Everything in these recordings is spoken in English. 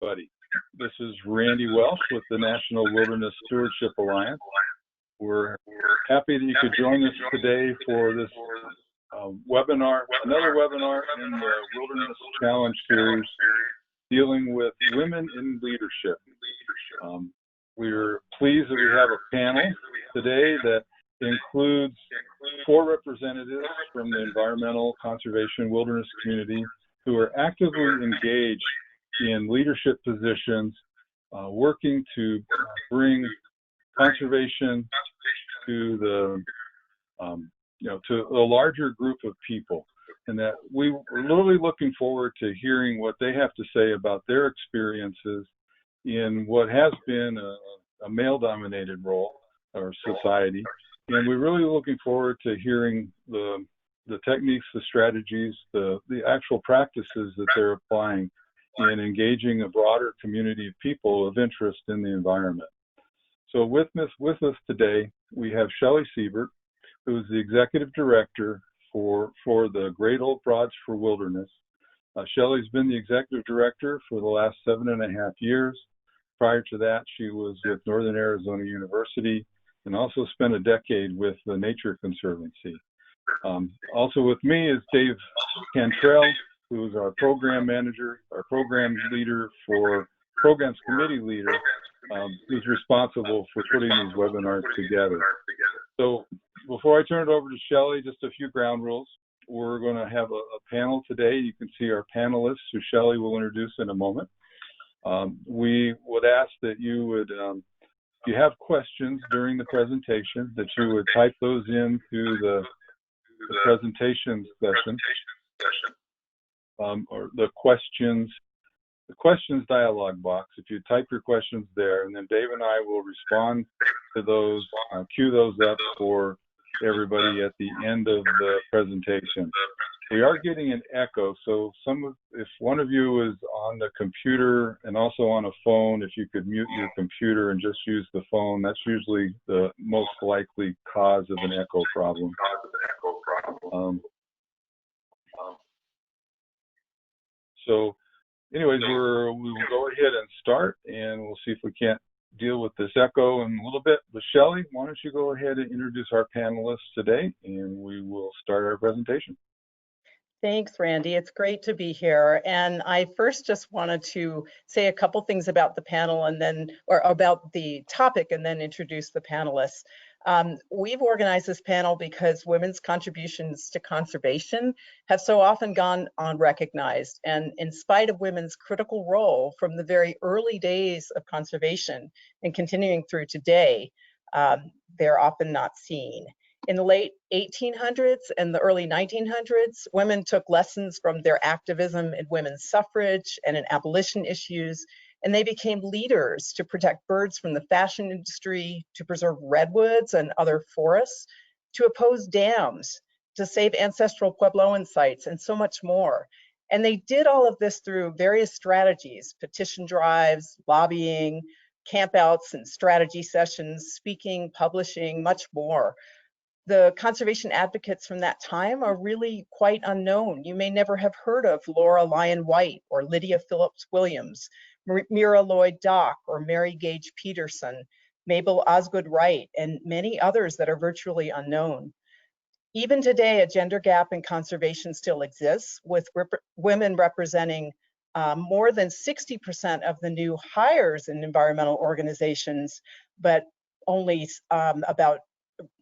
Buddy. This is Randy Welsh with the National Wilderness Stewardship Alliance. We're happy that you could join us today for this webinar, another webinar in the Wilderness Challenge series dealing with women in leadership. We're pleased that we have a panel today that includes 4 representatives from the environmental, conservation, wilderness community who are actively engaged in leadership positions, working to bring conservation to the to a larger group of people, and that we're really looking forward to hearing what they have to say about their experiences in what has been a male-dominated role or society, and we're really looking forward to hearing the techniques, the strategies, the actual practices that they're applying in engaging a broader community of people of interest in the environment. So with us today, we have Shelley Silbert, who is the Executive Director for the Great Old Broads for Wilderness. Shelley's been the Executive Director for the last 7.5 years. Prior to that, she was with Northern Arizona University and also spent a decade with the Nature Conservancy. Also with me is Dave Cantrell, who is our program manager, our program leader for programs committee leader, who's responsible for putting these webinars together. So before I turn it over to Shelley, just a few ground rules. We're going to have a panel today. You can see our panelists, who Shelley will introduce in a moment. We would ask that you would, if you have questions during the presentation, that you would type those into the presentation session. Or the questions dialog box. If you type your questions there, and then Dave and I will respond to those, queue those up for everybody at the end of the presentation. We are getting an echo, so if one of you is on the computer and also on a phone, if you could mute your computer and just use the phone, that's usually the most likely cause of an echo problem. So anyways, we will go ahead and start, and we'll see if we can't deal with this echo in a little bit. But Shelley, why don't you go ahead and introduce our panelists today, and we will start our presentation. Thanks, Randy. It's great to be here. And I first just wanted to say a couple things about the panel or about the topic, and then introduce the panelists. We've organized this panel because women's contributions to conservation have so often gone unrecognized. And in spite of women's critical role from the very early days of conservation and continuing through today, they're often not seen. In the late 1800s and the early 1900s, women took lessons from their activism in women's suffrage and in abolition issues, and they became leaders to protect birds from the fashion industry, to preserve redwoods and other forests, to oppose dams, to save ancestral Puebloan sites, and so much more. And they did all of this through various strategies: petition drives, lobbying, campouts and strategy sessions, speaking, publishing, much more. The conservation advocates from that time are really quite unknown. You may never have heard of Laura Lyon White or Lydia Phillips Williams, Mira Lloyd Dock or Mary Gage Peterson, Mabel Osgood Wright, and many others that are virtually unknown. Even today, a gender gap in conservation still exists, with women representing more than 60% of the new hires in environmental organizations, but only about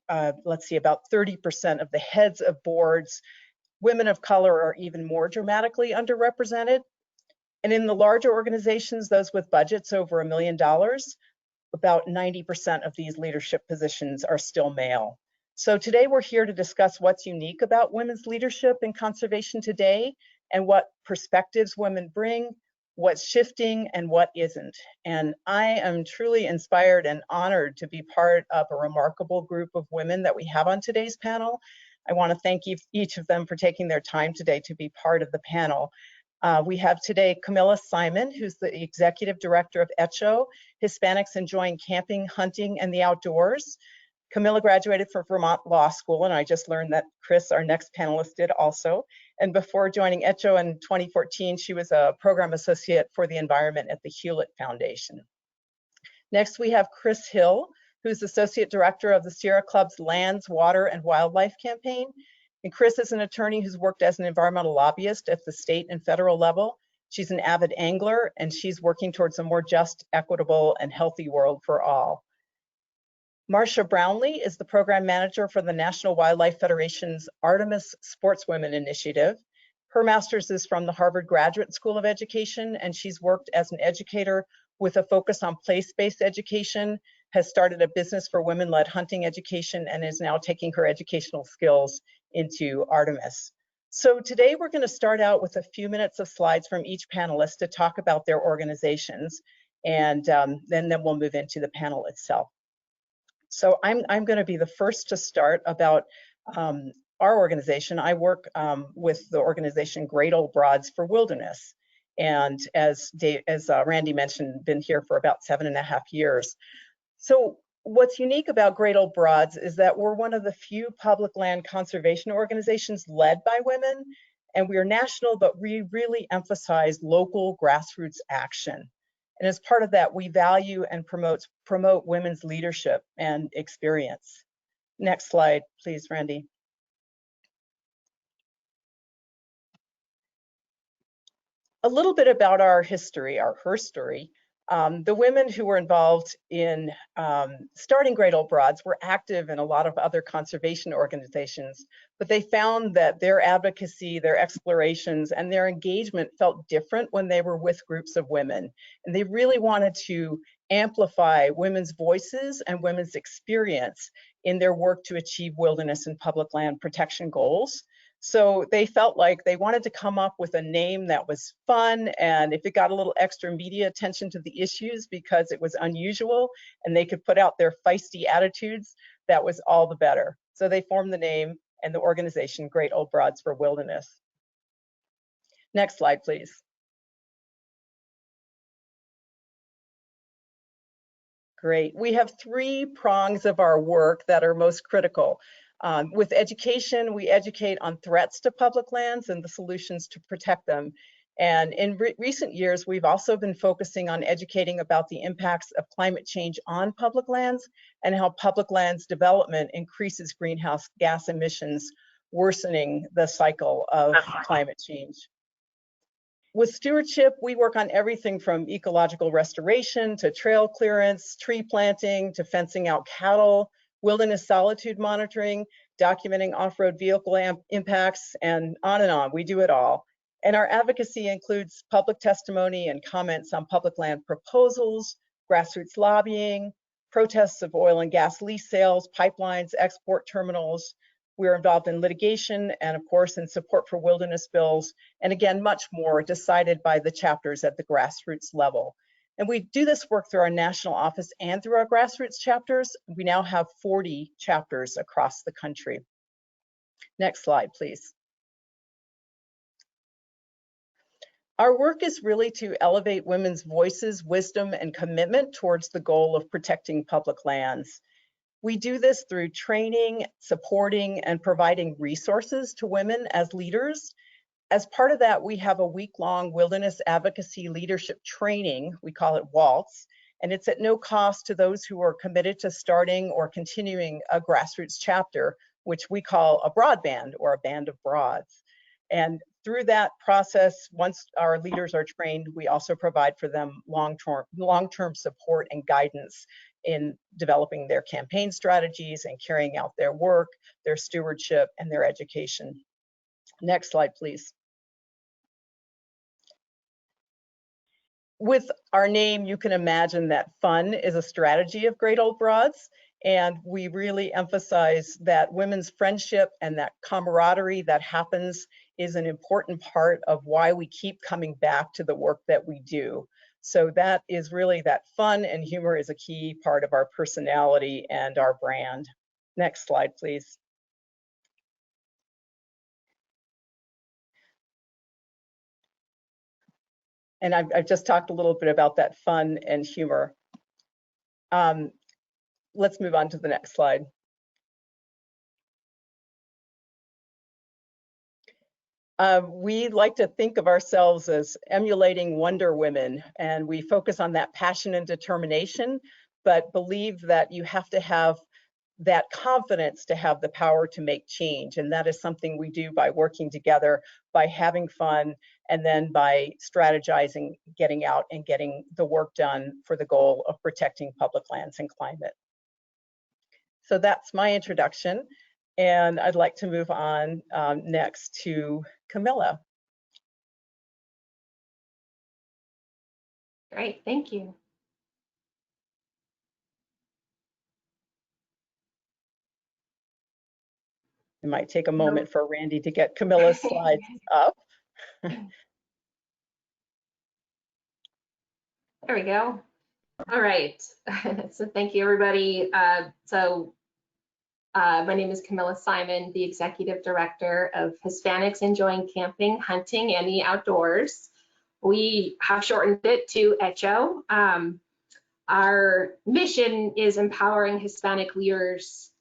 30% of the heads of boards. Women of color are even more dramatically underrepresented. And in the larger organizations, those with budgets over $1 million, about 90% of these leadership positions are still male. So today we're here to discuss what's unique about women's leadership in conservation today, and what perspectives women bring, what's shifting and what isn't. And I am truly inspired and honored to be part of a remarkable group of women that we have on today's panel. I want to thank each of them for taking their time today to be part of the panel. We have today Camilla Simon, who's the Executive Director of Hecho, Hispanics Enjoying Camping, Hunting, and the Outdoors. Camilla graduated from Vermont Law School, and I just learned that Chris, our next panelist, did also. And before joining Hecho in 2014, she was a program associate for the environment at the Hewlett Foundation. Next, we have Chris Hill, who's Associate Director of the Sierra Club's Lands, Water, and Wildlife Campaign. And Chris is an attorney who's worked as an environmental lobbyist at the state and federal level. She's an avid angler, and she's working towards a more just, equitable, and healthy world for all. Marcia Brownlee is the program manager for the National Wildlife Federation's Artemis Sportswomen initiative. Her master's is from the Harvard Graduate School of Education, and she's worked as an educator with a focus on place-based education, has started a business for women-led hunting education, and is now taking her educational skills into Artemis. So today we're going to start out with a few minutes of slides from each panelist to talk about their organizations, and then we'll move into the panel itself. So I'm going to be the first to start about our organization. I work with the organization Great Old Broads for Wilderness, and as Randy mentioned, been here for about 7.5 years. So what's unique about Great Old Broads is that we're one of the few public land conservation organizations led by women, and we are national, but we really emphasize local grassroots action. And as part of that, we value and promote women's leadership and experience. Next slide, please, Randy. A little bit about our history, her story. The women who were involved in starting Great Old Broads were active in a lot of other conservation organizations, but they found that their advocacy, their explorations, and their engagement felt different when they were with groups of women. And they really wanted to amplify women's voices and women's experience in their work to achieve wilderness and public land protection goals. So they felt like they wanted to come up with a name that was fun, and if it got a little extra media attention to the issues because it was unusual and they could put out their feisty attitudes, that was all the better. So they formed the name and the organization Great Old Broads for Wilderness. Next slide, please. Great. We have 3 prongs of our work that are most critical. With education, we educate on threats to public lands and the solutions to protect them. And in recent years, we've also been focusing on educating about the impacts of climate change on public lands and how public lands development increases greenhouse gas emissions, worsening the cycle of climate change. With stewardship, we work on everything from ecological restoration to trail clearance, tree planting, to fencing out cattle, wilderness solitude monitoring, documenting off-road vehicle impacts, and on. We do it all. And our advocacy includes public testimony and comments on public land proposals, grassroots lobbying, protests of oil and gas lease sales, pipelines, export terminals. We're involved in litigation and, of course, in support for wilderness bills, and again, much more decided by the chapters at the grassroots level. And we do this work through our national office and through our grassroots chapters. We now have 40 chapters across the country. Next slide, please. Our work is really to elevate women's voices, wisdom, and commitment towards the goal of protecting public lands. We do this through training, supporting, and providing resources to women as leaders. As part of that, we have a week-long wilderness advocacy leadership training. We call it WALTS, and it's at no cost to those who are committed to starting or continuing a grassroots chapter, which we call a broadband or a band of broads. And through that process, once our leaders are trained, we also provide for them long-term support and guidance in developing their campaign strategies and carrying out their work, their stewardship, and their education. Next slide, please. With our name, you can imagine that fun is a strategy of Great Old Broads, and we really emphasize that women's friendship and that camaraderie that happens is an important part of why we keep coming back to the work that we do. So that is really that fun and humor is a key part of our personality and our brand. Next slide, please. And I've just talked a little bit about that fun and humor. Let's move on to the next slide. We like to think of ourselves as emulating Wonder Women, and we focus on that passion and determination, but believe that you have to have that confidence to have the power to make change. And that is something we do by working together, by having fun, and then by strategizing, getting out and getting the work done for the goal of protecting public lands and climate. So that's my introduction. And I'd like to move on next to Camilla. Great, thank you. It might take a moment for Randy to get Camilla's slides up. There we go. All right, so thank you everybody. My name is Camilla Simon, the Executive Director of Hispanics Enjoying Camping, Hunting, and the Outdoors. We have shortened it to Hecho. Our mission is empowering Hispanic leaders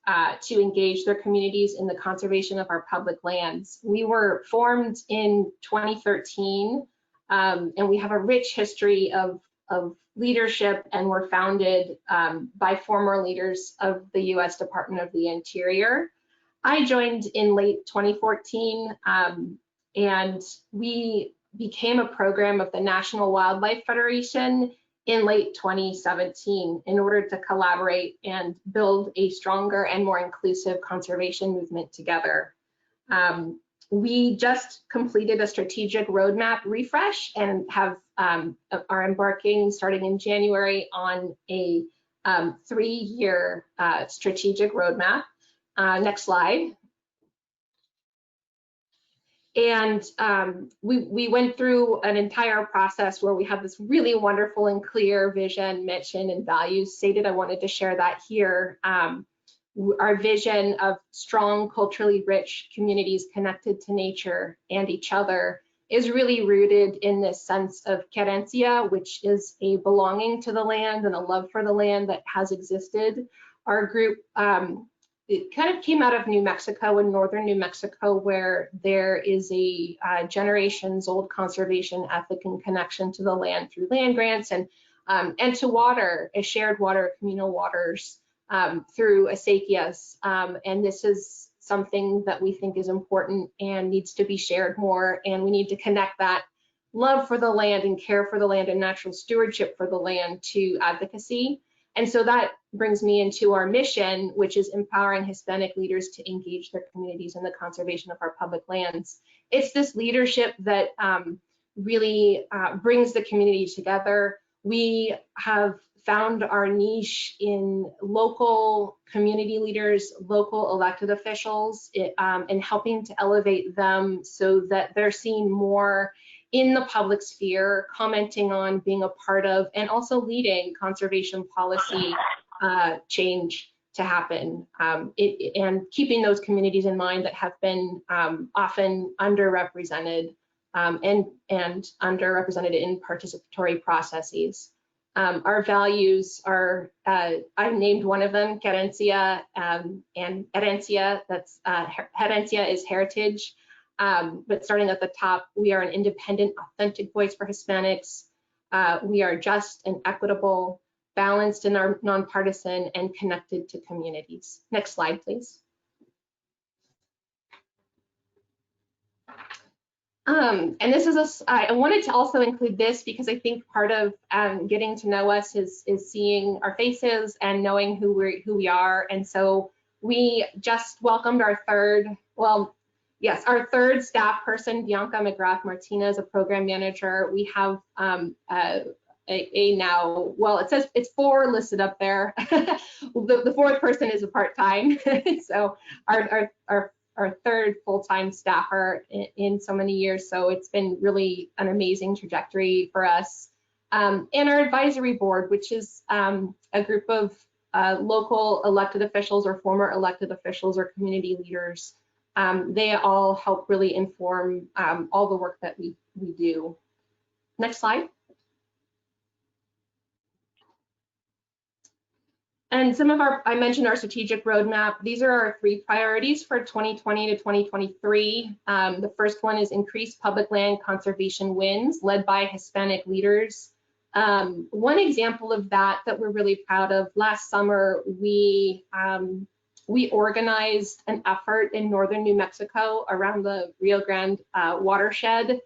to engage their communities in the conservation of our public lands. We were formed in 2013, and we have a rich history of leadership, and were founded by former leaders of the U.S. Department of the Interior. I joined in late 2014, and we became a program of the National Wildlife Federation in late 2017 in order to collaborate and build a stronger and more inclusive conservation movement together. We just completed a strategic roadmap refresh and are embarking starting in January on a 3-year strategic roadmap. Next slide. And we went through an entire process where we have this really wonderful and clear vision, mission, and values stated. I wanted to share that here. Our vision of strong, culturally rich communities connected to nature and each other is really rooted in this sense of querencia, which is a belonging to the land and a love for the land that has existed. Our group, it kind of came out of New Mexico, in northern New Mexico, where there is a generations old conservation ethic and connection to the land through land grants and to water, a shared water, communal waters through acequias. And this is something that we think is important and needs to be shared more. And we need to connect that love for the land and care for the land and natural stewardship for the land to advocacy. And so that brings me into our mission, which is empowering Hispanic leaders to engage their communities in the conservation of our public lands. It's this leadership that really brings the community together. We have found our niche in local community leaders, local elected officials, and helping to elevate them so that they're seen more in the public sphere, commenting on, being a part of, and also leading conservation policy change to happen, and keeping those communities in mind that have been often underrepresented and underrepresented in participatory processes. Our values are, I named one of them, querencia and herencia. That's herencia is heritage. But starting at the top, we are an independent, authentic voice for Hispanics. We are just and equitable, balanced and nonpartisan, and connected to communities. Next slide, please. And this is I wanted to also include this because I think part of getting to know us is seeing our faces and knowing who we are. And so we just welcomed our third staff person, Bianca McGrath Martinez, a program manager. We have it says it's 4 listed up there. The 4th person is a part-time. So our third full-time staffer in so many years. So it's been really an amazing trajectory for us. And our advisory board, which is a group of local elected officials or former elected officials or community leaders. They all help really inform all the work that we do. Next slide. And I mentioned our strategic roadmap. These are our 3 priorities for 2020 to 2023. The first one is increase public land conservation wins led by Hispanic leaders. One example of that we're really proud of, last summer, we organized an effort in northern New Mexico around the Rio Grande watershed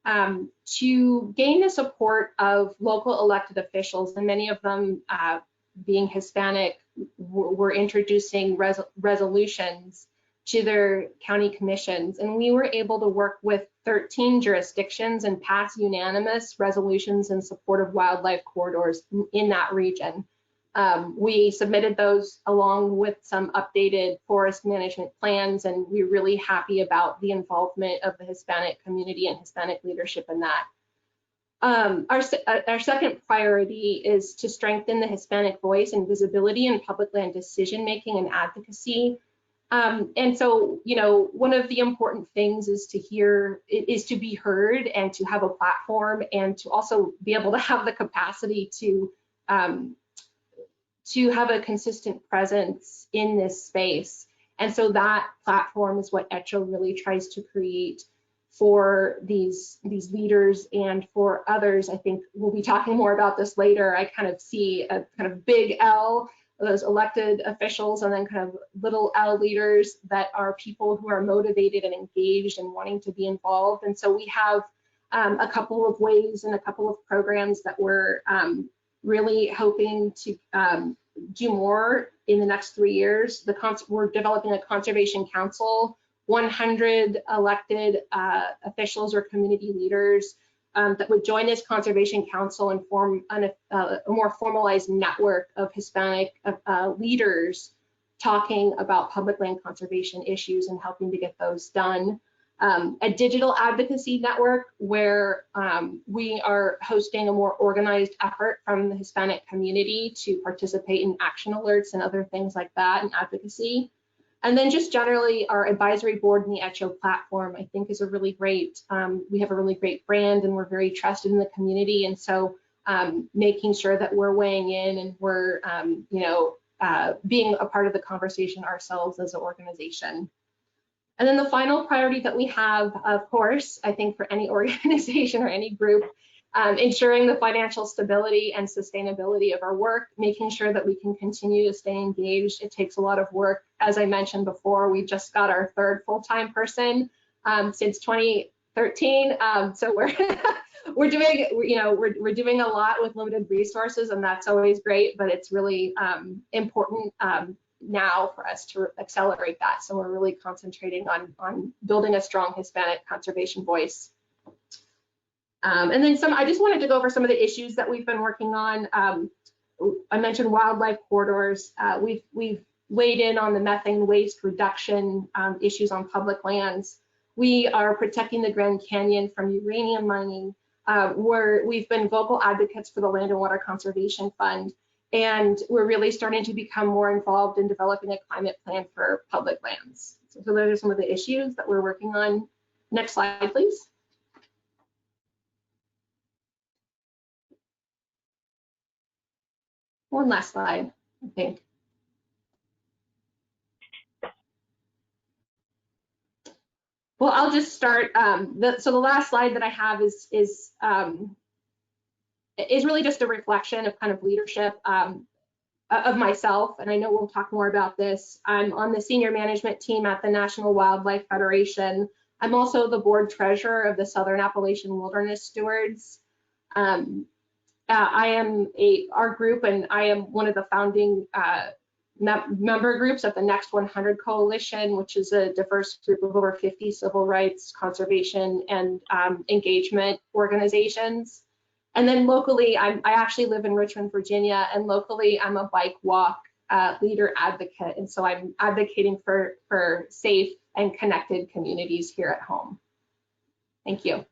to gain the support of local elected officials, and many of them being Hispanic, were introducing resolutions to their county commissions. And we were able to work with 13 jurisdictions and pass unanimous resolutions in support of wildlife corridors in that region. We submitted those along with some updated forest management plans, and we're really happy about the involvement of the Hispanic community and Hispanic leadership in that. Our second priority is to strengthen the Hispanic voice and visibility in public land decision-making and advocacy. And so, one of the important things is to be heard and to have a platform, and to also be able to have the capacity to have a consistent presence in this space. And so that platform is what Hecho really tries to create for these leaders and for others. I think we'll be talking more about this later. I kind of see a kind of big L, those elected officials, and then kind of little L leaders that are people who are motivated and engaged and wanting to be involved. And so we have a couple of ways and a couple of programs that we're really hoping to do more in the next 3 years. We're developing a conservation council, 100 elected officials or community leaders that would join this conservation council and form a more formalized network of Hispanic leaders talking about public land conservation issues and helping to get those done. A digital advocacy network where we are hosting a more organized effort from the Hispanic community to participate in action alerts and other things like that and advocacy. And then just generally our advisory board and the Hecho platform, I think, is a really great, we have a really great brand and we're very trusted in the community. And so making sure that we're weighing in and we're, being a part of the conversation ourselves as an organization. And then the final priority that we have, of course, I think for any organization or any group, ensuring the financial stability and sustainability of our work, making sure that we can continue to stay engaged. It takes a lot of work. As I mentioned before, we just got our 3rd full-time person since 2013. So we're doing a lot with limited resources, and that's always great, but it's really important now for us to accelerate that. So we're really concentrating on building a strong Hispanic conservation voice. And then I just wanted to go over some of the issues that we've been working on. I mentioned wildlife corridors. We've weighed in on the methane waste reduction issues on public lands. We are protecting the Grand Canyon from uranium mining. We've been vocal advocates for the Land and Water Conservation Fund. And we're really starting to become more involved in developing a climate plan for public lands. So those are some of the issues that we're working on. Next slide, please. One last slide, I think. Well, I'll just start. So the last slide that I have is really just a reflection of kind of leadership of myself, and I know we'll talk more about this. I'm on the senior management team at the National Wildlife Federation. I'm also the board treasurer of the Southern Appalachian Wilderness Stewards. I am our group, and I am one of the founding member groups of the Next 100 Coalition, which is a diverse group of over 50 civil rights, conservation, and engagement organizations. And then locally, I actually live in Richmond, Virginia, and locally I'm a bike walk leader advocate. And so I'm advocating for safe and connected communities here at home. Thank you.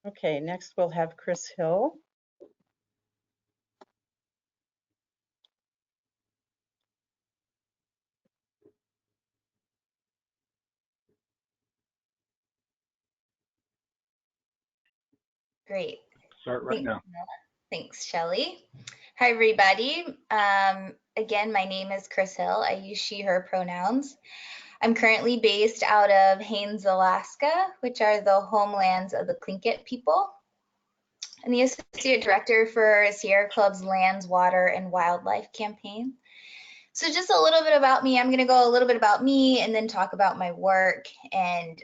Okay, next we'll have Chris Hill. Great. Start right now. Thanks, Shelley. Hi, everybody. Again, my name is Chris Hill. I use she, her pronouns. I'm currently based out of Haines, Alaska, which are the homelands of the Tlingit people. I'm the Associate Director for Sierra Club's Lands, Water, and Wildlife campaign. So just a little bit about me. I'm going to go a little bit about me and then talk about my work and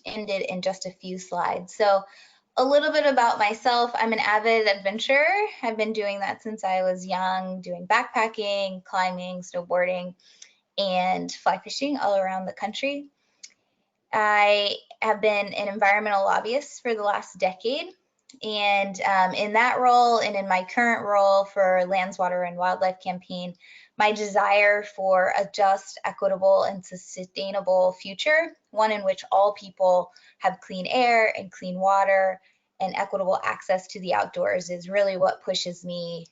end it in just a few slides. So a little bit about myself. I'm an avid adventurer. I've been doing that since I was young, doing backpacking, climbing, snowboarding, and fly fishing all around the country. I have been an environmental lobbyist for the last decade. And in that role and in my current role for Lands, Water, and Wildlife campaign, my desire for a just, equitable, and sustainable future, one in which all people have clean air and clean water and equitable access to the outdoors, is really what pushes me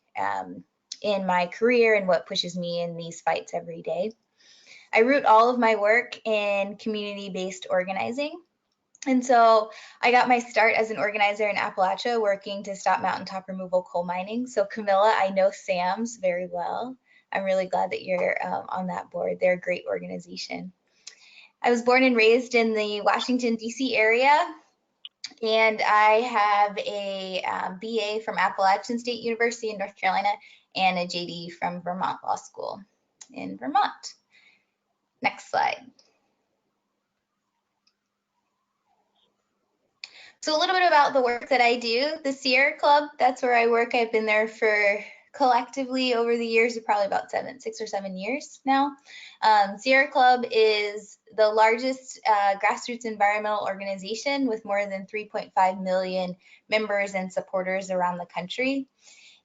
in my career and what pushes me in these fights every day. I root all of my work in community-based organizing. And so I got my start as an organizer in Appalachia working to stop mountaintop removal coal mining. So Camilla, I know SAMS very well. I'm really glad that you're on that board. They're a great organization. I was born and raised in the Washington, D.C. area, and I have a BA from Appalachian State University in North Carolina and a JD from Vermont Law School in Vermont. Next slide. So a little bit about the work that I do. The Sierra Club, that's where I work. I've been there for collectively over the years, probably about 6 or 7 years now. Sierra Club is the largest grassroots environmental organization with more than 3.5 million members and supporters around the country.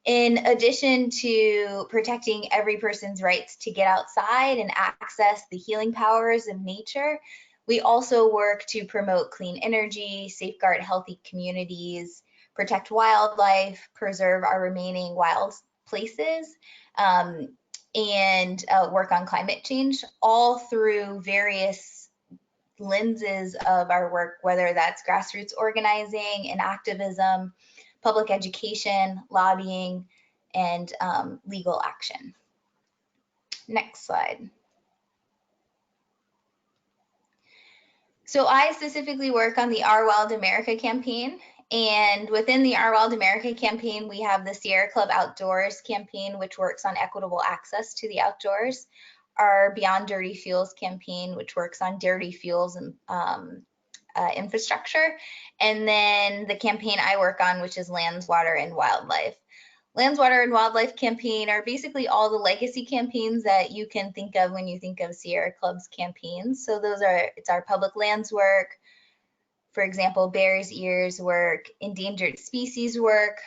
In addition to protecting every person's rights to get outside and access the healing powers of nature, we also work to promote clean energy, safeguard healthy communities, protect wildlife, preserve our remaining wild places, and work on climate change, all through various lenses of our work, whether that's grassroots organizing and activism, public education, lobbying, and legal action. Next slide. So I specifically work on the Our Wild America campaign, and within the Our Wild America campaign, we have the Sierra Club Outdoors campaign, which works on equitable access to the outdoors, our Beyond Dirty Fuels campaign, which works on dirty fuels and infrastructure, and then the campaign I work on, which is Lands, Water, and Wildlife. Lands, Water, and Wildlife campaign are basically all the legacy campaigns that you can think of when you think of Sierra Club's campaigns. So it's our public lands work, for example, bears' ears work, endangered species work.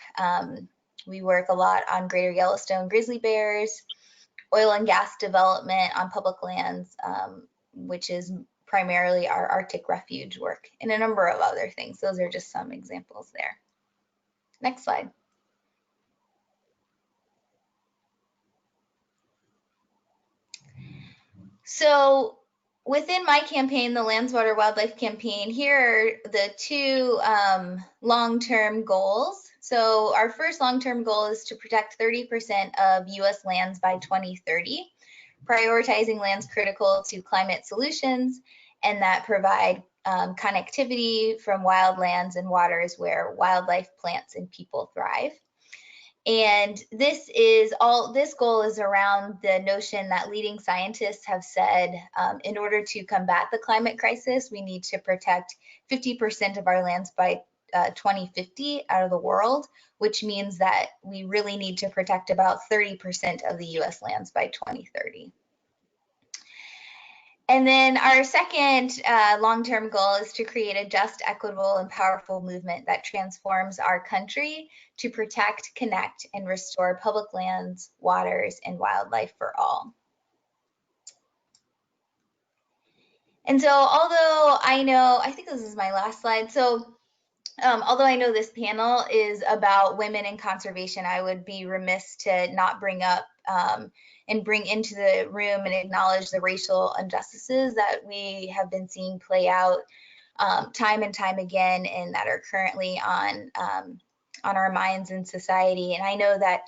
We work a lot on greater Yellowstone grizzly bears, oil and gas development on public lands, which is primarily our Arctic refuge work, and a number of other things. Those are just some examples there. Next slide. So within my campaign, the Lands, Water, Wildlife campaign, here are the two long-term goals. So our first long-term goal is to protect 30% of US lands by 2030, prioritizing lands critical to climate solutions and that provide connectivity from wild lands and waters where wildlife, plants, and people thrive. And this goal is around the notion that leading scientists have said, in order to combat the climate crisis, we need to protect 50% of our lands by 2050 out of the world, which means that we really need to protect about 30% of the US lands by 2030. And then our second long-term goal is to create a just, equitable, and powerful movement that transforms our country to protect, connect, and restore public lands, waters, and wildlife for all. And so although I think this is my last slide. So although I know this panel is about women in conservation, I would be remiss to not bring up and bring into the room and acknowledge the racial injustices that we have been seeing play out time and time again, and that are currently on our minds in society. And I know that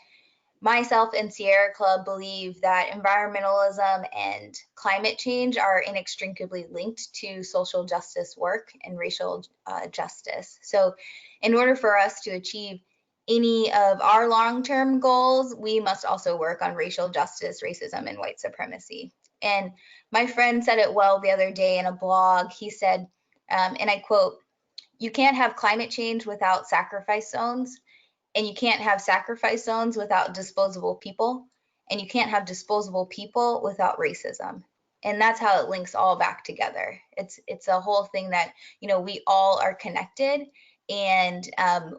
myself and Sierra Club believe that environmentalism and climate change are inextricably linked to social justice work and racial justice. So in order for us to achieve any of our long-term goals, we must also work on racial justice, racism, and white supremacy. And my friend said it well the other day in a blog. He said, and I quote, "You can't have climate change without sacrifice zones, and you can't have sacrifice zones without disposable people, and you can't have disposable people without racism." And that's how it links all back together. It's a whole thing that, you know, we all are connected, and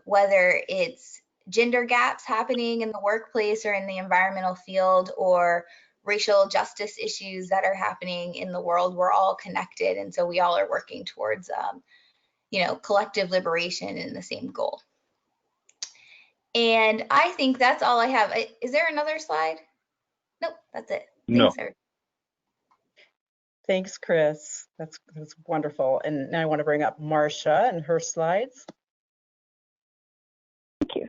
whether it's gender gaps happening in the workplace or in the environmental field, or racial justice issues that are happening in the world, we're all connected. And so we all are working towards, you know, collective liberation in the same goal. And I think that's all I have. Is there another slide? Nope, that's it. No. Thanks, Thanks, Chris. That's wonderful. And now I want to bring up Marcia and her slides. Thank you.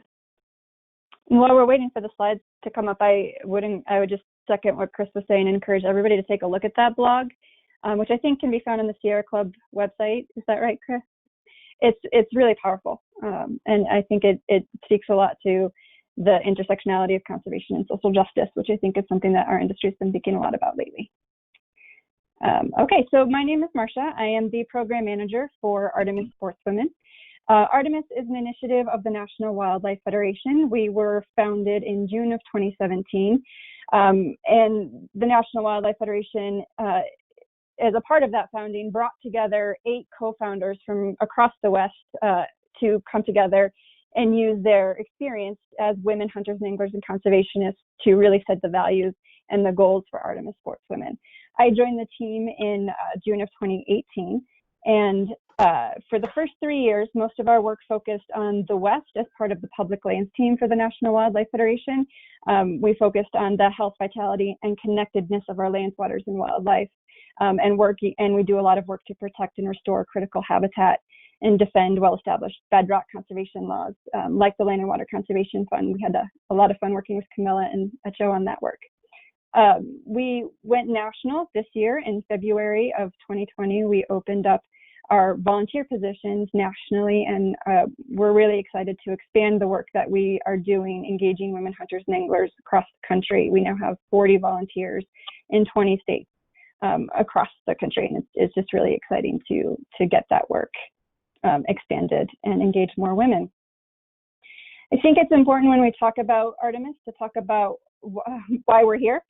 And while we're waiting for the slides to come up, I would just second what Chris was saying and encourage everybody to take a look at that blog, which I think can be found on the Sierra Club website. Is that right, Chris? It's really powerful, and I think it speaks a lot to the intersectionality of conservation and social justice, which I think is something that our industry has been thinking a lot about lately. Okay, so my name is Marcia. I am the program manager for Artemis Sportswomen. Artemis is an initiative of the National Wildlife Federation. We were founded in June of 2017, and the National Wildlife Federation, as a part of that founding, brought together 8 co-founders from across the West to come together and use their experience as women hunters and anglers and conservationists to really set the values and the goals for Artemis Sportswomen. I joined the team in June of 2018, and for the first 3 years, most of our work focused on the West as part of the public lands team for the National Wildlife Federation. We focused on the health, vitality, and connectedness of our lands, waters, and wildlife, and we do a lot of work to protect and restore critical habitat and defend well-established bedrock conservation laws, like the Land and Water Conservation Fund. We had a lot of fun working with Camilla and Hecho on that work. We went national this year in February of 2020. We opened up our volunteer positions nationally, and we're really excited to expand the work that we are doing, engaging women hunters and anglers across the country. We now have 40 volunteers in 20 states across the country, and it's just really exciting to get that work expanded and engage more women. I think it's important when we talk about Artemis to talk about why we're here.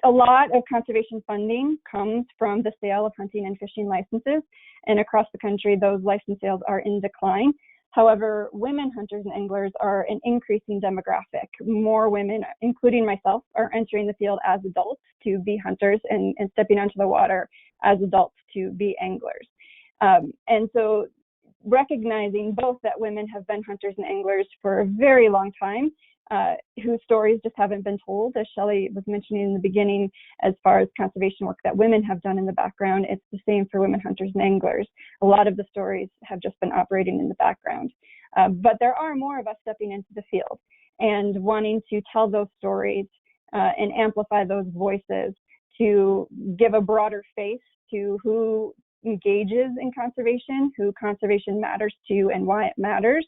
A lot of conservation funding comes from the sale of hunting and fishing licenses, and across the country, those license sales are in decline. However, women hunters and anglers are an increasing demographic. More women, including myself, are entering the field as adults to be hunters and stepping onto the water as adults to be anglers. And so recognizing both that women have been hunters and anglers for a very long time, whose stories just haven't been told, as Shelley was mentioning in the beginning, as far as conservation work that women have done in the background. It's the same for women hunters and anglers. A lot of the stories have just been operating in the background. But there are more of us stepping into the field and wanting to tell those stories and amplify those voices to give a broader face to who engages in conservation, who conservation matters to, and why it matters,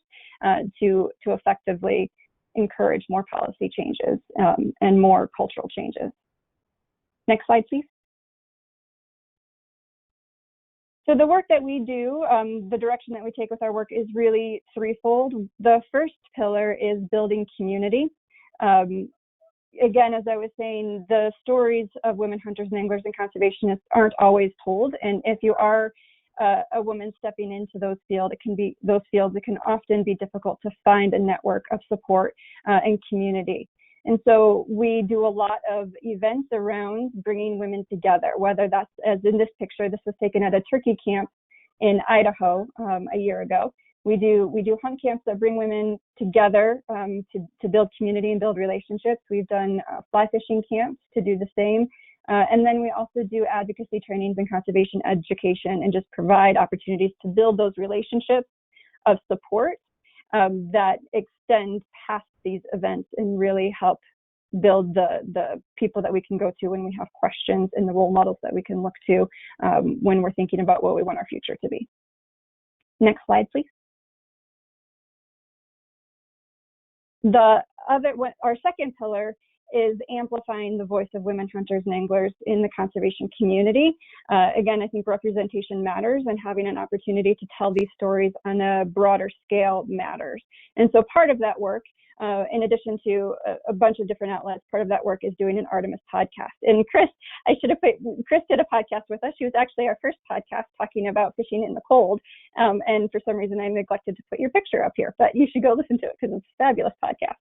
to effectively encourage more policy changes and more cultural changes. Next slide, please. So the work that we do, the direction that we take with our work is really threefold. The first pillar is building community. Again, as I was saying, the stories of women hunters and anglers and conservationists aren't always told. And if you are a woman stepping into those fields, it can often be difficult to find a network of support and community. And so we do a lot of events around bringing women together, whether that's, as in this picture, this was taken at a turkey camp in Idaho a year ago. We do hunt camps that bring women together to build community and build relationships. We've done fly fishing camps to do the same. And then we also do advocacy trainings and conservation education and just provide opportunities to build those relationships of support that extend past these events and really help build the people that we can go to when we have questions and the role models that we can look to when we're thinking about what we want our future to be. Next slide, please. Our second pillar is amplifying the voice of women hunters and anglers in the conservation community. Again, I think representation matters, and having an opportunity to tell these stories on a broader scale matters. And so part of that work, in addition to a bunch of different outlets, part of that work is doing an Artemis podcast. And Chris did a podcast with us. She was actually our first podcast talking about fishing in the cold. And for some reason, I neglected to put your picture up here, but you should go listen to it because it's a fabulous podcast.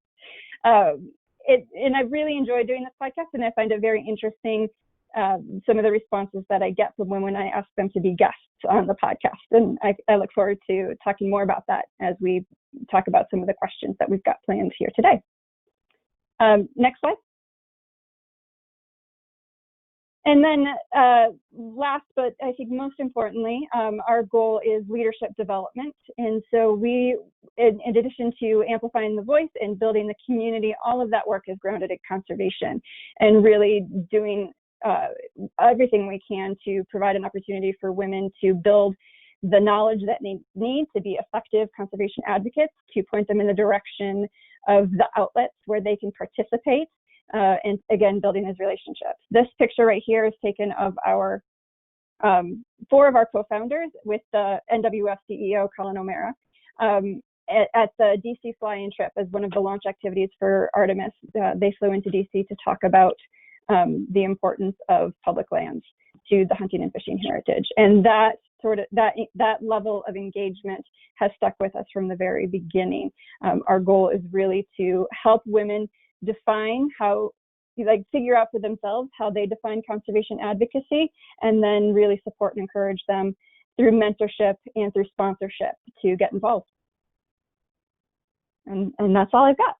And I really enjoy doing this podcast, and I find it very interesting, some of the responses that I get from women when I ask them to be guests on the podcast. And I look forward to talking more about that as we talk about some of the questions that we've got planned here today. Next slide. And then last, but I think most importantly, our goal is leadership development. And so we, in addition to amplifying the voice and building the community, all of that work is grounded in conservation and really doing everything we can to provide an opportunity for women to build the knowledge that they need to be effective conservation advocates, to point them in the direction of the outlets where they can participate. And again, building those relationships. This picture right here is taken of our 4 of our co-founders with the NWF CEO, Colin O'Mara, at the DC fly-in trip as one of the launch activities for Artemis. They flew into DC to talk about the importance of public lands to the hunting and fishing heritage. And that level of engagement has stuck with us from the very beginning. Our goal is really to help women define figure out for themselves how they define conservation advocacy, and then really support and encourage them through mentorship and through sponsorship to get involved. And that's all I've got.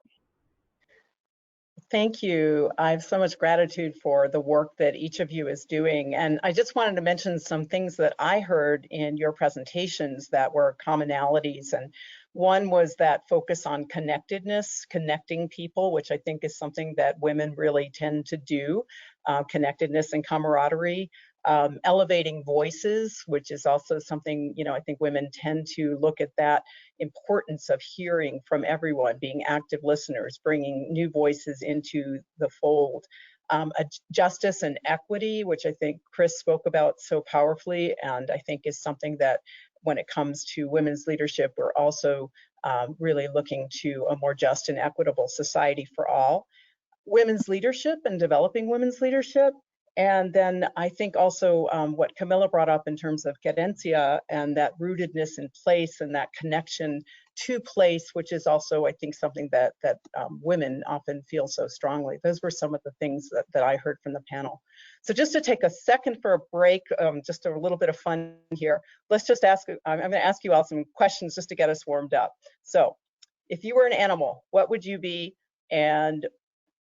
Thank you. I have so much gratitude for the work that each of you is doing. And I just wanted to mention some things that I heard in your presentations that were commonalities. And one was that focus on connectedness, connecting people, which I think is something that women really tend to do, connectedness and camaraderie. Elevating voices, which is also something, I think women tend to look at that importance of hearing from everyone, being active listeners, bringing new voices into the fold. Justice and equity, which I think Chris spoke about so powerfully, and I think is something that when it comes to women's leadership, we're also really looking to a more just and equitable society for all. Women's leadership and developing women's leadership. And then I think also what Camilla brought up in terms of querencia and that rootedness in place and that connection to place, which is also, I think, something that women often feel so strongly. Those were some of the things that I heard from the panel. So just to take a second for a break, just a little bit of fun here. Let's just ask, I'm going to ask you all some questions just to get us warmed up. So if you were an animal, what would you be? And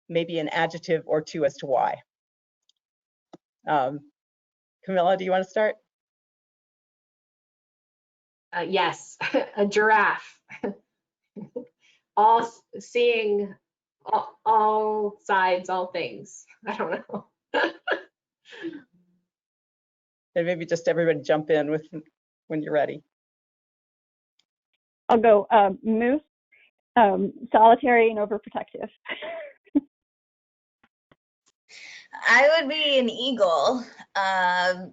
maybe an adjective or two as to why. Camilla, do you want to start? Yes, a giraffe. All seeing all sides, all things. I don't know. And maybe just everybody jump in with when you're ready. I'll go moose, solitary and overprotective. I would be an eagle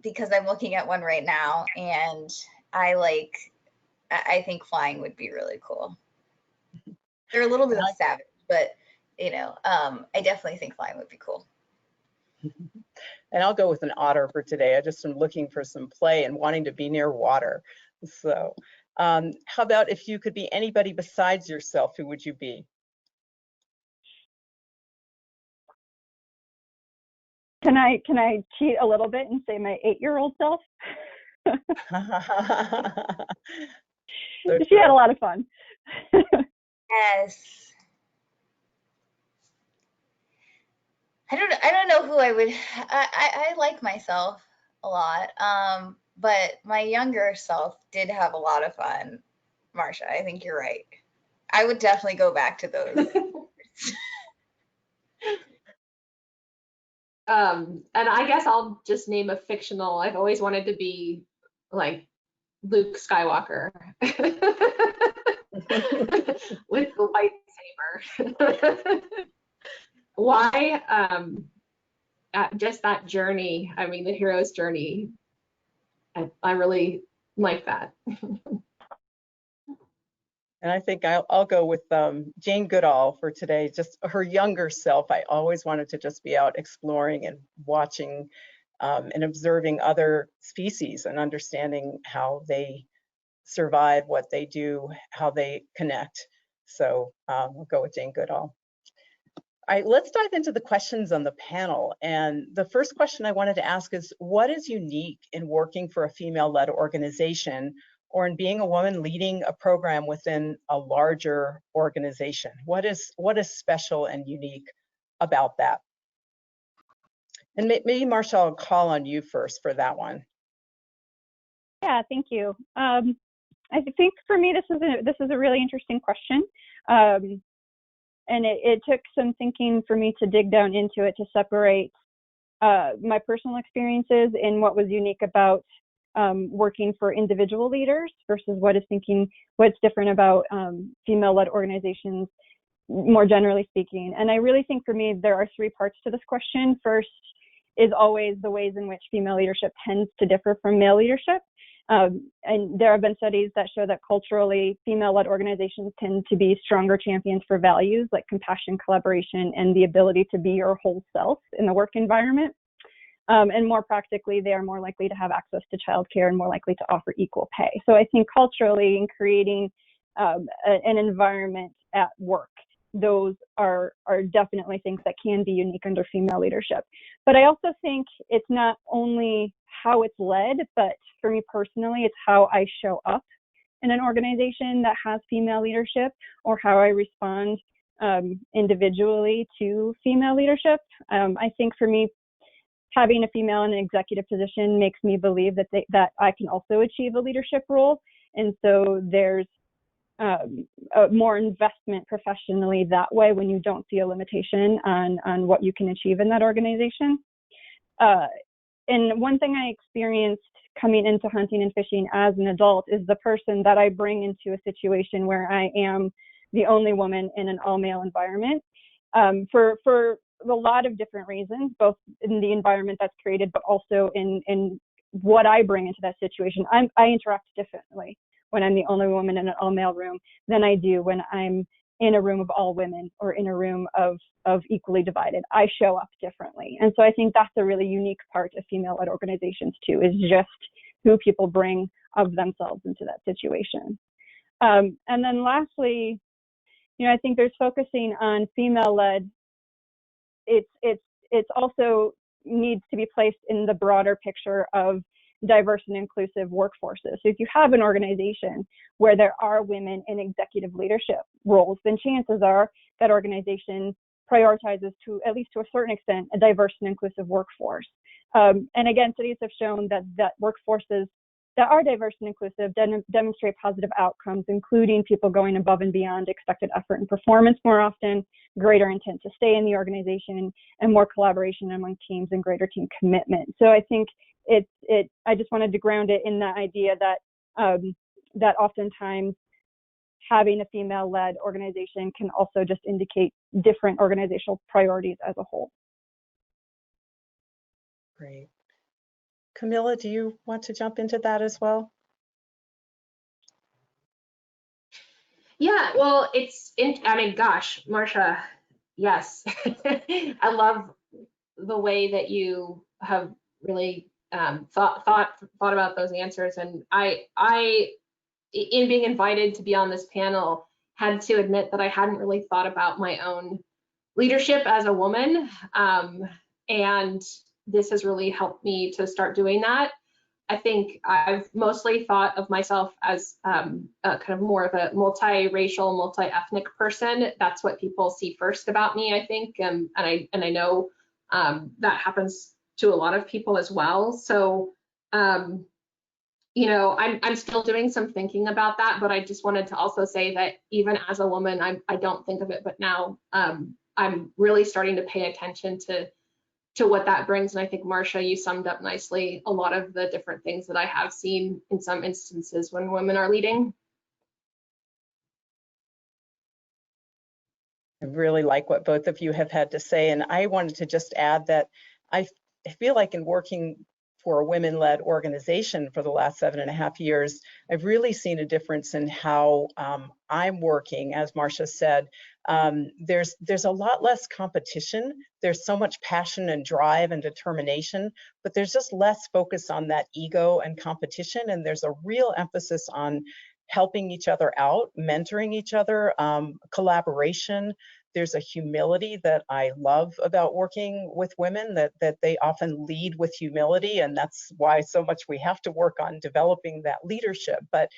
because I'm looking at one right now, and I think flying would be really cool. They're a little bit savage, but I definitely think flying would be cool. And I'll go with an otter for today. I just am looking for some play and wanting to be near water. So how about if you could be anybody besides yourself, who would you be? Can I cheat a little bit and say my 8-year-old self? She had a lot of fun. Yes. I don't know who I would. I like myself a lot, but my younger self did have a lot of fun. Marsha, I think you're right. I would definitely go back to those. And I guess I'll just name a fictional. I've always wanted to be like Luke Skywalker with the lightsaber. Why? Just that journey. I mean, the hero's journey. I really like that. And I think I'll go with Jane Goodall for today. Just her younger self. I always wanted to just be out exploring and watching and observing other species and understanding how they survive, what they do, how they connect. So we'll go with Jane Goodall. All right, let's dive into the questions on the panel. And the first question I wanted to ask is, what is unique in working for a female-led organization or in being a woman leading a program within a larger organization? What is special and unique about that? And maybe Marsha, I'll call on you first for that one. Yeah, thank you. I think for me, this is a really interesting question. And it took some thinking for me to dig down into it to separate my personal experiences and what was unique about working for individual leaders versus what's different about female-led organizations, more generally speaking. And I really think for me, there are three parts to this question. First is always the ways in which female leadership tends to differ from male leadership. And there have been studies that show that culturally, female-led organizations tend to be stronger champions for values like compassion, collaboration, and the ability to be your whole self in the work environment. And more practically, they are more likely to have access to childcare and more likely to offer equal pay. So I think culturally, in creating an environment at work, those are definitely things that can be unique under female leadership. But I also think it's not only how it's led, but for me personally, it's how I show up in an organization that has female leadership, or how I respond individually to female leadership. I think for me, having a female in an executive position makes me believe that I can also achieve a leadership role. And so there's more investment professionally that way when you don't see a limitation on what you can achieve in that organization. And one thing I experienced coming into hunting and fishing as an adult is the person that I bring into a situation where I am the only woman in an all-male environment for a lot of different reasons, both in the environment that's created, but also in what I bring into that situation. I interact differently when I'm the only woman in an all-male room than I do when I'm in a room of all women or in a room of equally divided. I show up differently. And so I think that's a really unique part of female-led organizations too, is just who people bring of themselves into that situation. And then lastly, I think there's focusing on female-led. It's also needs to be placed in the broader picture of diverse and inclusive workforces. So if you have an organization where there are women in executive leadership roles, then chances are that organization prioritizes, to at least to a certain extent, a diverse and inclusive workforce. And again, studies have shown that workforces that are diverse and inclusive demonstrate positive outcomes, including people going above and beyond expected effort and performance more often, greater intent to stay in the organization, and more collaboration among teams and greater team commitment. So I think I just wanted to ground it in the idea that that oftentimes having a female-led organization can also just indicate different organizational priorities as a whole. Great. Camilla, do you want to jump into that as well? Yeah, well, gosh, Marsha, yes. I love the way that you have really thought about those answers. And I, in being invited to be on this panel, had to admit that I hadn't really thought about my own leadership as a woman. And this has really helped me to start doing that. I think I've mostly thought of myself as kind of more of a multiracial, multi-ethnic person. That's what people see first about me, I think. And I know That happens to a lot of people as well. So, you know, I'm still doing some thinking about that, but I just wanted to also say that even as a woman, I don't think of it, but now I'm really starting to pay attention to what that brings. And I think, Marcia, you summed up nicely a lot of the different things that I have seen in some instances when women are leading. I really like what both of you have had to say. And I wanted to just add that I feel like in working for a women-led organization for the last 7.5 years, I've really seen a difference in how I'm working. As Marcia said, there's a lot less competition. There's so much passion and drive and determination, but there's just less focus on that ego and competition. And there's a real emphasis on helping each other out, mentoring each other, collaboration. There's a humility that I love about working with women, that they often lead with humility, and that's why so much we have to work on developing that leadership. But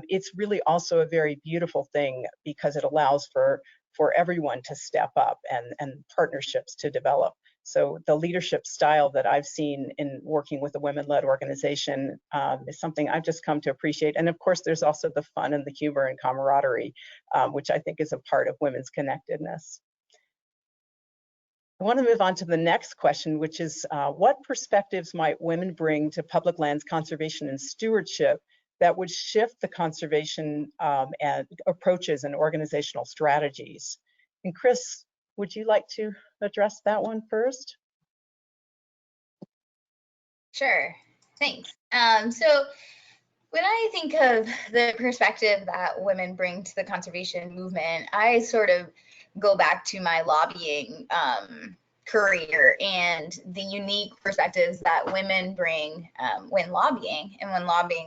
it's really also a very beautiful thing because it allows for everyone to step up and partnerships to develop. So the leadership style that I've seen in working with a women-led organization is something I've just come to appreciate. And of course, there's also the fun and the humor and camaraderie, which I think is a part of women's connectedness. I want to move on to the next question, which is what perspectives might women bring to public lands conservation and stewardship that would shift the conservation and approaches and organizational strategies? And Chris, would you like to address that one first? Sure, thanks. So when I think of the perspective that women bring to the conservation movement, I sort of go back to my lobbying career and the unique perspectives that women bring when lobbying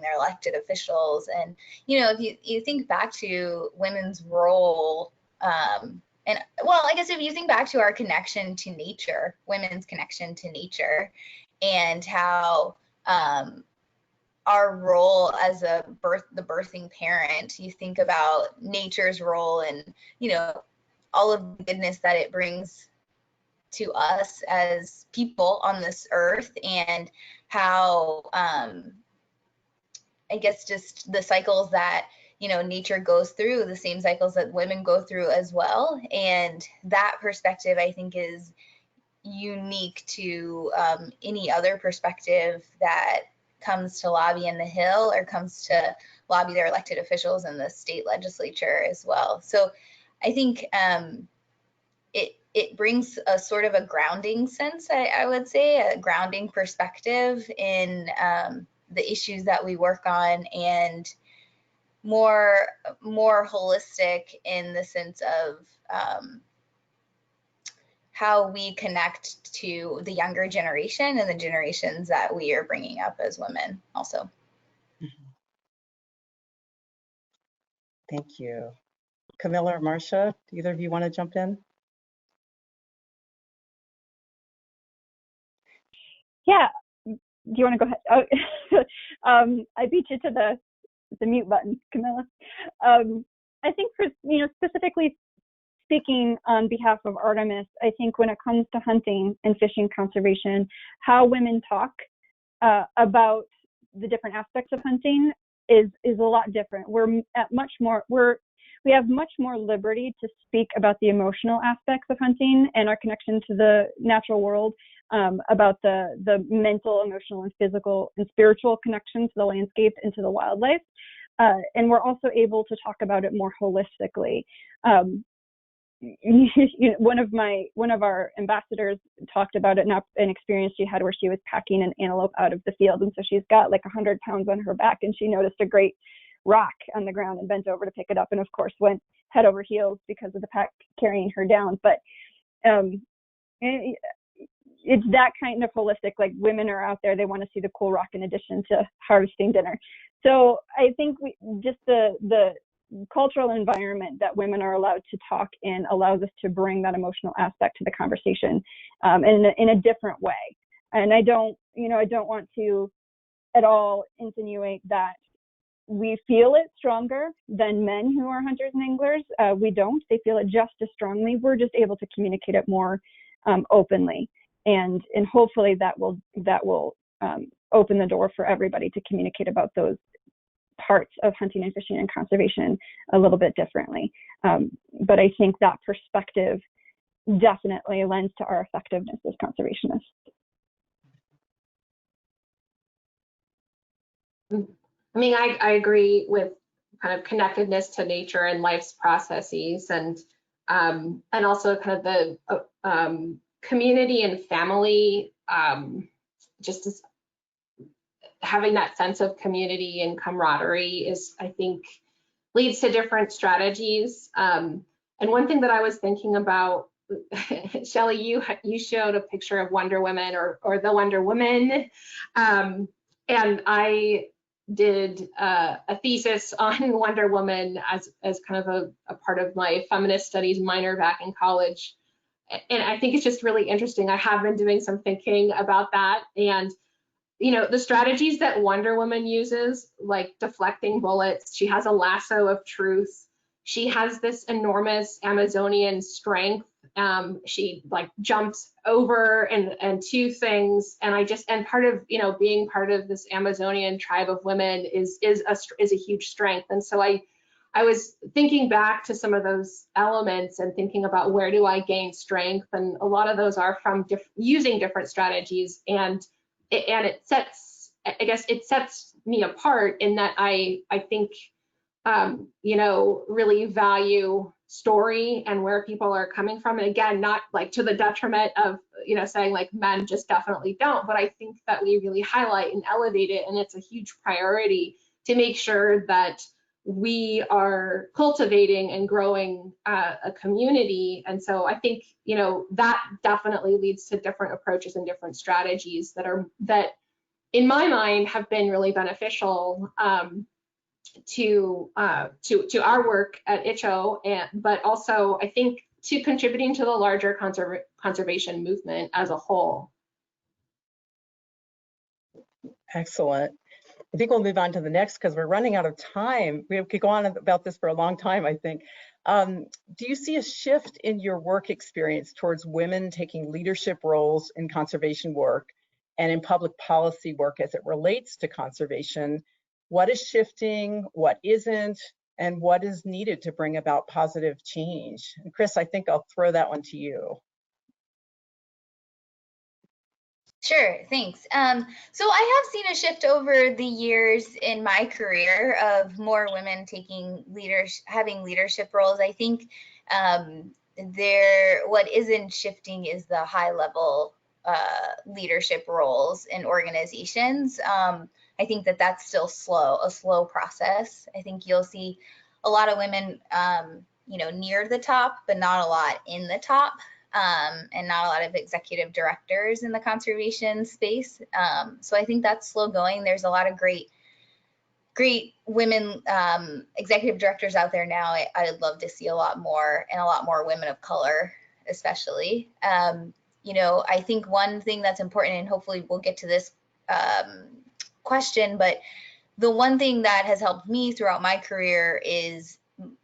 their elected officials. And, you know, if you think back to women's role, and well, I guess if you think back to our connection to nature, women's connection to nature, and how our role as the birthing parent, you think about nature's role and, you know, all of the goodness that it brings to us as people on this earth, and how I guess just the cycles that, you know, nature goes through, the same cycles that women go through as well. And that perspective, I think, is unique to any other perspective that comes to lobby in the Hill or comes to lobby their elected officials in the state legislature as well. So I think it brings a sort of a grounding sense, I would say, a grounding perspective in the issues that we work on, and more holistic in the sense of how we connect to the younger generation and the generations that we are bringing up as women also. Thank you. Camilla or Marcia, do either of you want to jump in? Yeah, do you want to go ahead? Oh, I beat you to the mute button, Camilla. I think for, you know, specifically speaking on behalf of Artemis, I think when it comes to hunting and fishing conservation, how women talk about the different aspects of hunting is a lot different. We have much more liberty to speak about the emotional aspects of hunting and our connection to the natural world, about the mental, emotional, and physical and spiritual connection to the landscape and to the wildlife. And we're also able to talk about it more holistically. You know, one of our ambassadors talked about an experience she had where she was packing an antelope out of the field, and so she's got like 100 pounds on her back, and she noticed a great rock on the ground and bent over to pick it up, and of course went head over heels because of the pack carrying her down. But it's that kind of holistic, like women are out there, they want to see the cool rock in addition to harvesting dinner. So I think just the cultural environment that women are allowed to talk in allows us to bring that emotional aspect to the conversation in a different way. And I don't want to at all insinuate that we feel it stronger than men who are hunters and anglers. We don't. They feel it just as strongly. We're just able to communicate it more openly. and hopefully that will open the door for everybody to communicate about those parts of hunting and fishing and conservation a little bit differently. But I think that perspective definitely lends to our effectiveness as conservationists. I mean, I agree with kind of connectedness to nature and life's processes, and also kind of the community and family, just as having that sense of community and camaraderie is, I think, leads to different strategies. And one thing that I was thinking about, Shelley, you showed a picture of Wonder Woman or the Wonder Woman, and I did a thesis on Wonder Woman as kind of a part of my feminist studies minor back in college. And I think it's just really interesting. I have been doing some thinking about that, and you know, the strategies that Wonder Woman uses, like deflecting bullets, she has a lasso of truth. She has this enormous Amazonian strength. She like jumps over and to things, and part of, you know, being part of this Amazonian tribe of women is a huge strength. And so I was thinking back to some of those elements and thinking about where do I gain strength, and a lot of those are from using different strategies, and it sets, I guess it sets me apart in that I think you know, really value story and where people are coming from. And again, not like to the detriment of, you know, saying like men just definitely don't, but I think that we really highlight and elevate it. And it's a huge priority to make sure that we are cultivating and growing a community. And so I think, you know, that definitely leads to different approaches and different strategies that in my mind have been really beneficial to our work at Hecho, but also I think to contributing to the larger conservation movement as a whole. Excellent. I think we'll move on to the next because we're running out of time. We could go on about this for a long time, I think. Do you see a shift in your work experience towards women taking leadership roles in conservation work and in public policy work as it relates to conservation? What is shifting, what isn't, and what is needed to bring about positive change? And Chris, I think I'll throw that one to you. Sure, thanks. So I have seen a shift over the years in my career of more women having leadership roles. I think what isn't shifting is the high level leadership roles in organizations. I think that's still a slow process. I think you'll see a lot of women, you know, near the top, but not a lot in the top. And not a lot of executive directors in the conservation space. So I think that's slow going. There's a lot of great women executive directors out there now. I'd love to see a lot more, and a lot more women of color, especially. You know, I think one thing that's important, and hopefully we'll get to this question, but the one thing that has helped me throughout my career is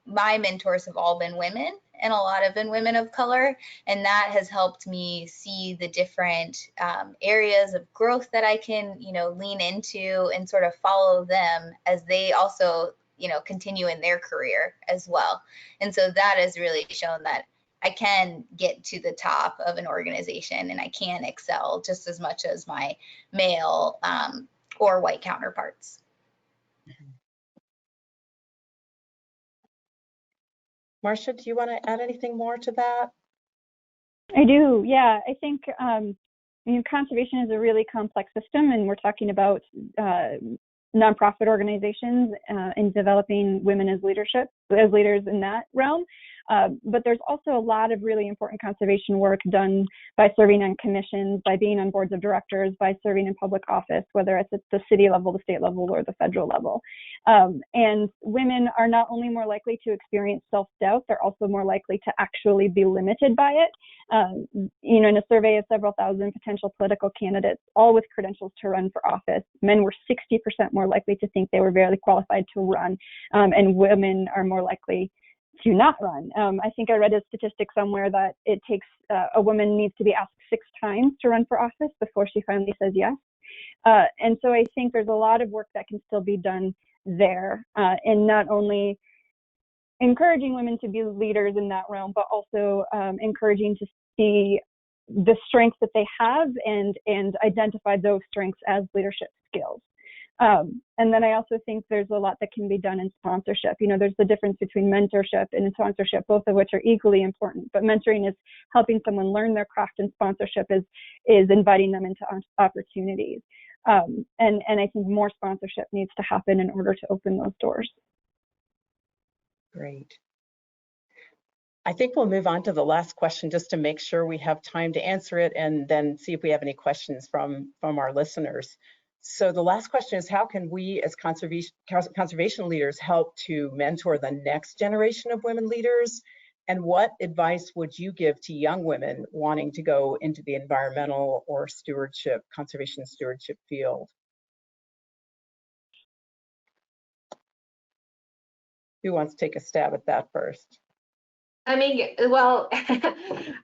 my mentors have all been women, and a lot have been women of color, and that has helped me see the different areas of growth that I can, you know, lean into and sort of follow them as they also, you know, continue in their career as well. And so that has really shown that I can get to the top of an organization and I can excel just as much as my male or white counterparts. Marcia, do you want to add anything more to that? I do, yeah. I think conservation is a really complex system, and we're talking about nonprofit organizations in developing women as leaders in that realm. But there's also a lot of really important conservation work done by serving on commissions, by being on boards of directors, by serving in public office, whether it's at the city level, the state level, or the federal level. And women are not only more likely to experience self-doubt, they're also more likely to actually be limited by it. You know, in a survey of several thousand potential political candidates, all with credentials to run for office, men were 60% more likely to think they were very qualified to run, and women are more likely to not run. I think I read a statistic somewhere that it takes a woman needs to be asked 6 times to run for office before she finally says yes. And so I think there's a lot of work that can still be done there, in not only encouraging women to be leaders in that realm, but also encouraging to see the strengths that they have and identify those strengths as leadership skills. And then I also think there's a lot that can be done in sponsorship. You know, there's the difference between mentorship and sponsorship, both of which are equally important. But mentoring is helping someone learn their craft, and sponsorship is inviting them into opportunities. And I think more sponsorship needs to happen in order to open those doors. Great. I think we'll move on to the last question just to make sure we have time to answer it, and then see if we have any questions from our listeners. So the last question is, how can we as conservation leaders help to mentor the next generation of women leaders? And what advice would you give to young women wanting to go into the environmental or conservation stewardship field? Who wants to take a stab at that first? I mean, well,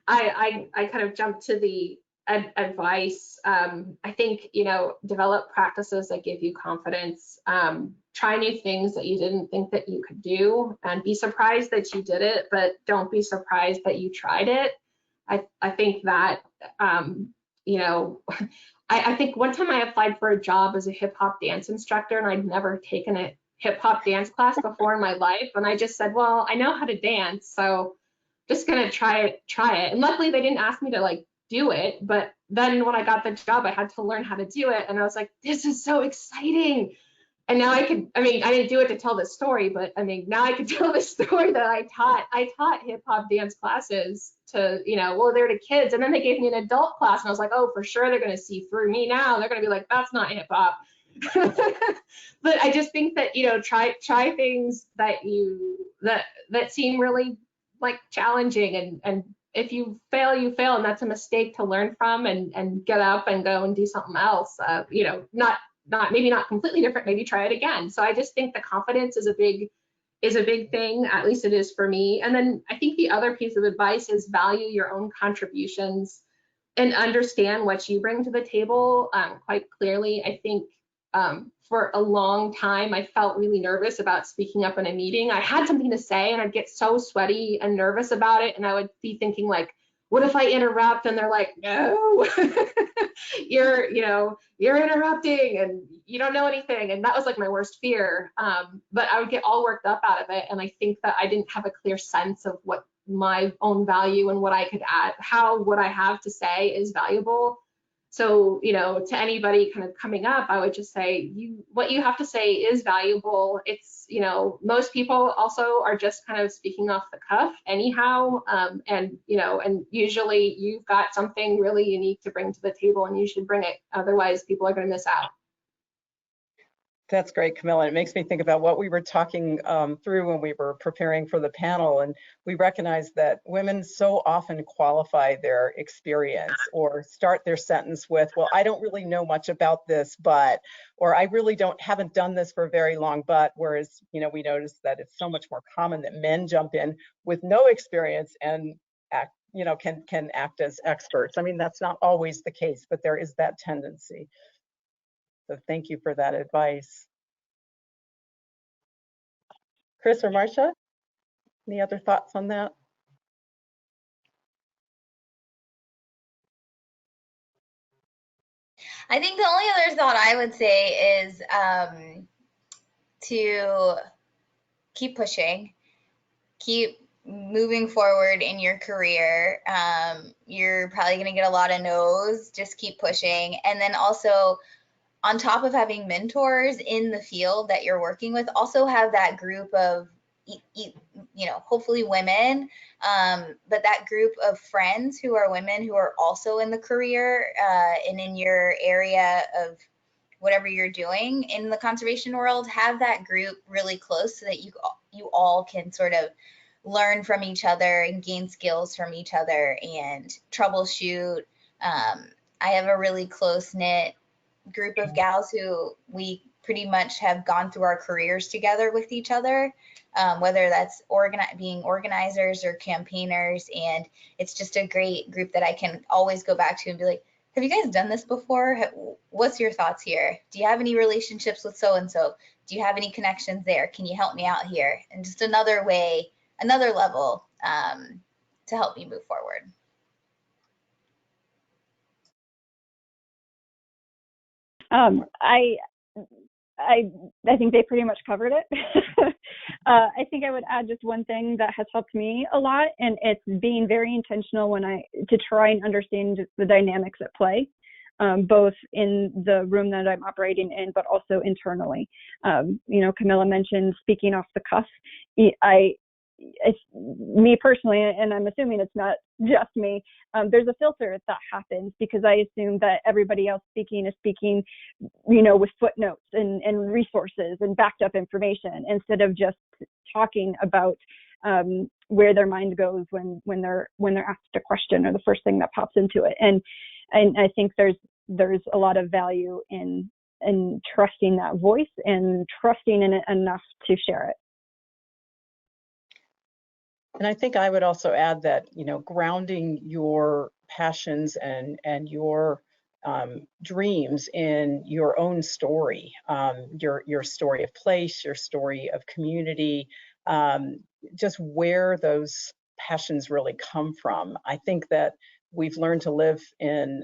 I kind of jumped to the advice. I think, you know, develop practices that give you confidence. Try new things that you didn't think that you could do, and be surprised that you did it, but don't be surprised that you tried it. I think that, you know, I think one time I applied for a job as a hip hop dance instructor, and I'd never taken a hip hop dance class before in my life. And I just said, well, I know how to dance, so just gonna try it. And luckily they didn't ask me to like do it, but then when I got the job, I had to learn how to do it, and I was like, this is so exciting. And now I didn't do it to tell this story, but I mean, now I could tell the story that I taught hip hop dance classes to, you know, well, they're to kids, and then they gave me an adult class, and I was like, oh, for sure they're gonna see through me now. They're gonna be like, that's not hip hop. But I just think that, you know, try things that seem really like challenging, and if you fail, you fail, and that's a mistake to learn from, and get up and go and do something else. You know, maybe not completely different, maybe try it again. So I just think the confidence is a big thing, at least it is for me. And then I think the other piece of advice is value your own contributions and understand what you bring to the table quite clearly. I think for a long time, I felt really nervous about speaking up in a meeting. I had something to say, and I'd get so sweaty and nervous about it. And I would be thinking like, what if I interrupt? And they're like, no, you're interrupting and you don't know anything. And that was like my worst fear. But I would get all worked up out of it. And I think that I didn't have a clear sense of what my own value and what I could add, how what I have to say is valuable. So, you know, to anybody kind of coming up, I would just say, what you have to say is valuable. It's, you know, most people also are just kind of speaking off the cuff anyhow. And, you know, and usually you've got something really unique to bring to the table, and you should bring it. Otherwise, people are going to miss out. That's great, Camilla. It makes me think about what we were talking through when we were preparing for the panel, and we recognize that women so often qualify their experience or start their sentence with, well, I don't really know much about this, but, or I really haven't done this for very long, but, whereas, you know, we notice that it's so much more common that men jump in with no experience and act, you know, can act as experts. I mean, that's not always the case, but there is that tendency. So thank you for that advice. Chris or Marcia, any other thoughts on that? I think the only other thought I would say is to keep pushing, keep moving forward in your career. You're probably going to get a lot of no's, just keep pushing. And then also, on top of having mentors in the field that you're working with, also have that group of, you know, hopefully women, but that group of friends who are women who are also in the career and in your area of whatever you're doing in the conservation world. Have that group really close so that you all can sort of learn from each other and gain skills from each other and troubleshoot. I have a really close-knit group of gals who we pretty much have gone through our careers together with each other, whether that's being organizers or campaigners. And it's just a great group that I can always go back to and be like, have you guys done this before? What's your thoughts here? Do you have any relationships with so-and-so? Do you have any connections there? Can you help me out here? And just another way, another level to help me move forward. I think they pretty much covered it. I think I would add just one thing that has helped me a lot, and it's being very intentional to try and understand the dynamics at play, both in the room that I'm operating in, but also internally. Camilla mentioned speaking off the cuff. Me personally, and I'm assuming it's not just me, there's a filter that happens because I assume that everybody else speaking is speaking, with footnotes and resources and backed up information instead of just talking about where their mind goes when they're asked a question or the first thing that pops into it. And I think there's a lot of value in trusting that voice and trusting in it enough to share it. And I think I would also add that, grounding your passions and your dreams in your own story, your story of place, your story of community, just where those passions really come from. I think that we've learned to live in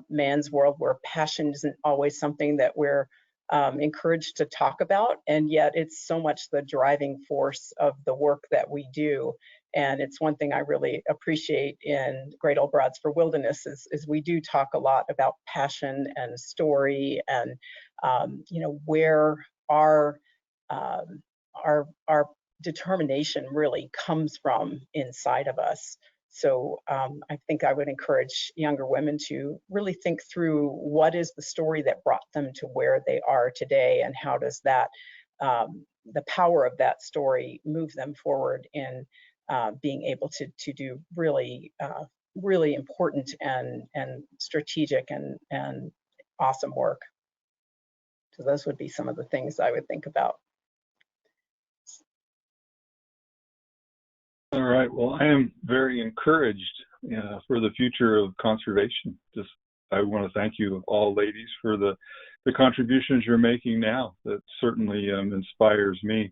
man's world where passion isn't always something that we're encouraged to talk about, and yet it's so much the driving force of the work that we do. And it's one thing I really appreciate in Great Old Broads for Wilderness is we do talk a lot about passion and story and where our determination really comes from inside of us. So I think I would encourage younger women to really think through what is the story that brought them to where they are today, and how does that the power of that story move them forward in being able to do really really important and strategic and awesome work. So those would be some of the things I would think about. All right. Well, I am very encouraged for the future of conservation. I want to thank you all, ladies, for the contributions you're making now. That certainly inspires me,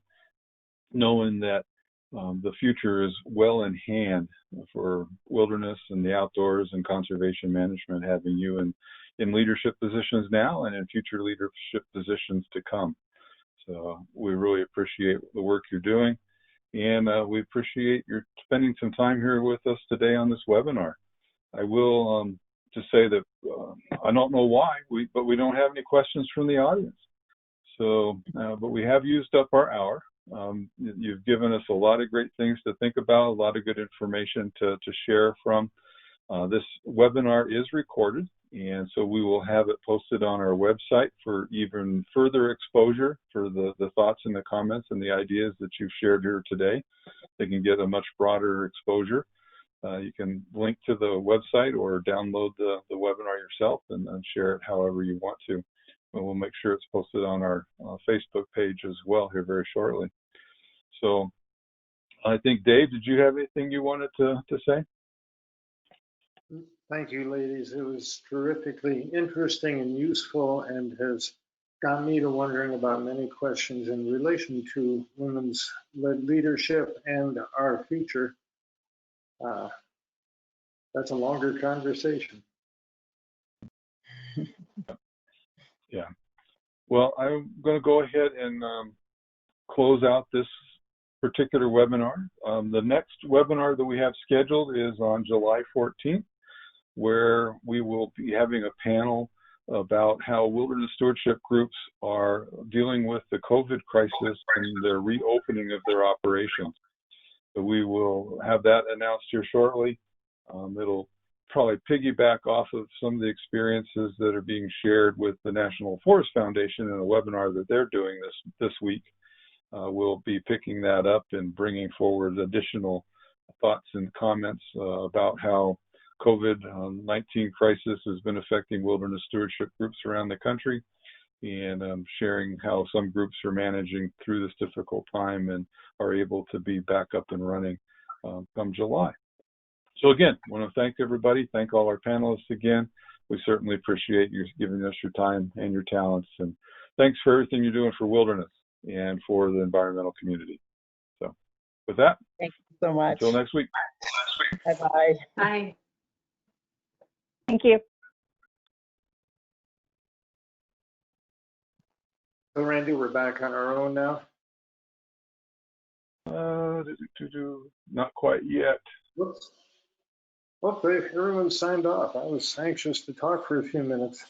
knowing that the future is well in hand for wilderness and the outdoors and conservation management, having you in leadership positions now and in future leadership positions to come. So we really appreciate the work you're doing, and we appreciate your spending some time here with us today on this webinar. I will just say that I don't know why, but we don't have any questions from the audience. So, but we have used up our hour. You've given us a lot of great things to think about, a lot of good information to share from. This webinar is recorded, and so we will have it posted on our website for even further exposure for the thoughts and the comments and the ideas that you've shared here today. They can get a much broader exposure. You can link to the website or download the webinar yourself and share it however you want to. We'll make sure it's posted on our Facebook page as well here very shortly. So I think, Dave, did you have anything you wanted to say? Thank you, ladies. It was terrifically interesting and useful, and has got me to wondering about many questions in relation to women's led leadership and our future. That's a longer conversation. Yeah. Well, I'm going to go ahead and close out this particular webinar. The next webinar that we have scheduled is on July 14th, where we will be having a panel about how wilderness stewardship groups are dealing with the COVID crisis and their reopening of their operations. So we will have that announced here shortly. It'll probably piggyback off of some of the experiences that are being shared with the National Forest Foundation in a webinar that they're doing this week. We'll be picking that up and bringing forward additional thoughts and comments about how COVID-19 crisis has been affecting wilderness stewardship groups around the country, and sharing how some groups are managing through this difficult time and are able to be back up and running come July. So again, I want to thank everybody, thank all our panelists again. We certainly appreciate you giving us your time and your talents, and thanks for everything you're doing for wilderness and for the environmental community. So with that, Thank you so much. until next week. Bye-bye. Bye. Thank you. So Randy, we're back on our own now. Not quite yet. Whoops. Oh, everyone signed off. I was anxious to talk for a few minutes.